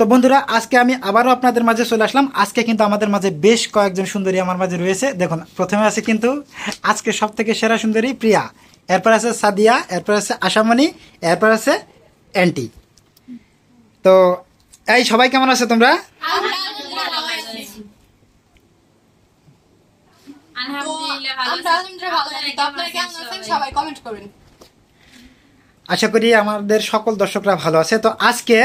তো বন্ধুরা আজকে আমি আবারও আপনাদের মাঝে চলে আসলাম। আজকে কিন্তু আমাদের মাঝে বেশ কয়েকজন সুন্দরী আমার মাঝে রয়েছে। দেখুন প্রথমে আছে কিন্তু আজকে সব থেকে সেরা সুন্দরী প্রিয়া, এরপর আছে সাদিয়া, এরপর আছে আশামণি, এরপর আছে অ্যান্টি। তো এই সবাই কেমন আছে তোমরা? আশা করি আমাদের সকল দর্শকরা ভালো আছে। তো আজকে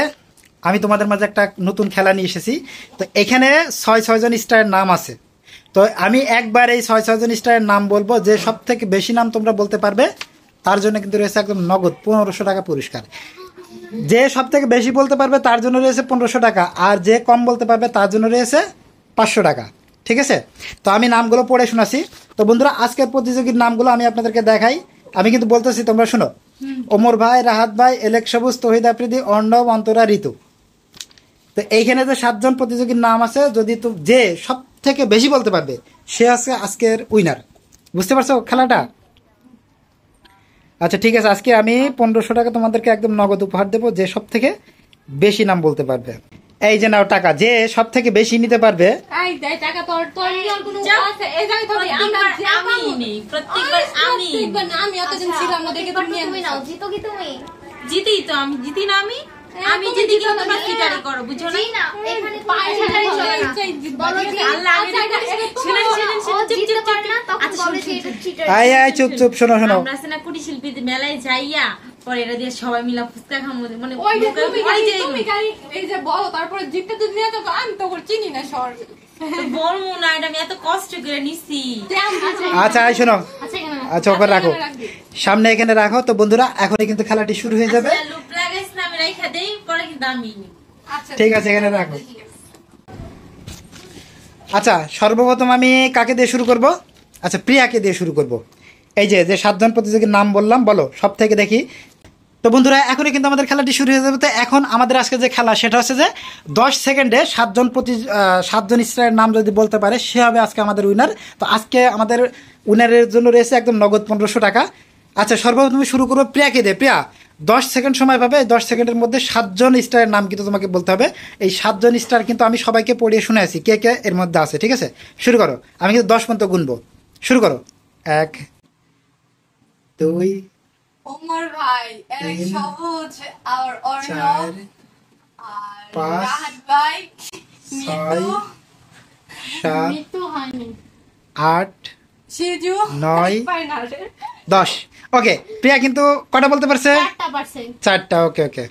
আমি তোমাদের মাঝে একটা নতুন খেলা নিয়ে এসেছি। তো এখানে ৬জন স্টারের নাম আছে। তো আমি একবার এই ৬জন স্টারের নাম বলবো, যে সব থেকে বেশি নাম তোমরা বলতে পারবে তার জন্য কিন্তু রয়েছে একদম নগদ ১৫০০ টাকা পুরস্কার। যে সব থেকে বেশি বলতে পারবে তার জন্য রয়েছে ১৫০০ টাকা, আর যে কম বলতে পারবে তার জন্য রয়েছে ৫০০ টাকা। ঠিক আছে? তো আমি নামগুলো পড়ে শোনাচ্ছি। তো বন্ধুরা আজকের প্রতিযোগীর নামগুলো আমি আপনাদেরকে দেখাই, আমি কিন্তু বলতেছি তোমরা শোনো। ওমর ভাই, রাহাত ভাই, এলেক সবুজ, তহিদ আফ্রিদি, অর্ণব, অন্তরা, ঋতু। তো এইখানে যে ৭জন প্রতিযোগীর নাম আছে, যদি যে সব থেকে বেশি বলতে পারবে সে আছে আজকের উইনার। বুঝতে পারছো খেলাটা? আচ্ছা ঠিক আছে, আজকে আমি ১৫০০ টাকা তোমাদেরকে একদম নগদ উপহার দেবো, যে সব থেকে বেশি নাম বলতে পারবে। এই যে নাও টাকা, যে সব থেকে বেশি নিতে পারবে। জিতি তো আমি, জিতি না আমি, আমি যদি কেউ তোমরা চিটারি করো, বুঝছো না? আয় আয় চুপ চুপ, শোনো শোনো। আমরা আছে না কুটি শিল্পী মেলায় যাইয়া পরে এটা দিয়ে সবাই মিলা ফুচকা খাবো, মানে এই যে বলো, তারপরে জিততে তো নিয়ে যাবো, আমি তো চিনি না শহর বলবো না, এটা আমি এত কষ্ট করে নিছি। আচ্ছা আয় শোনো, আচ্ছা ওখানে রাখো, সামনে এখানে রাখো। তো বন্ধুরা এখনই কিন্তু খেলাটি শুরু হয়ে যাবে। লুপ লাগাইছ না, আমি রাইখা দেই, পরে কিন্তু আমি ঠিক আছে, এখানে রাখো। আচ্ছা সর্বপ্রথম আমি কাকে দিয়ে শুরু করব? আচ্ছা প্রিয়াকে দিয়ে শুরু করব। এই যে ৭জন প্রতিযোগীর নাম বললাম, বলো সব থেকে দেখি। তো বন্ধুরা এখনই কিন্তু আমাদের খেলাটি শুরু হয়ে যাবে। তো এখন আমাদের আজকে যে খেলা সেটা হচ্ছে যে ১০ সেকেন্ডে ৭জন স্টারের নাম যদি বলতে পারে সে হবে আজকে আমাদের উইনার। তো আজকে আমাদের উইনারের জন্য রয়েছে একদম নগদ ১৫০০ টাকা। আচ্ছা সর্বপ্রথম শুরু করবো প্রিয়াকে দিয়ে। প্রিয়া ১০ সেকেন্ড সময় পাবে। ১০ সেকেন্ডের মধ্যে ৭জন স্টারের নাম কিন্তু তোমাকে বলতে হবে। এই ৭জন স্টার কিন্তু আমি সবাইকে পড়িয়ে শুনে আছি কে কে এর মধ্যে আছে। ঠিক আছে, শুরু করো। আমি কিন্তু ১০ পর্যন্ত গুনবো। শুরু করো। ১, ২, ওমর ভাই, এলেক সবুজ, আর অর্ণব, আর ৫, রাহাত ভাই, ৬, ৭, মৃত্যু হয়নি, ৮, সিজু, ৯, ফাইনাল ১০। ওকে, প্রিয়া কিন্তু কটা বলতে পারছে? 4%। 4টা। ওকে ওকে।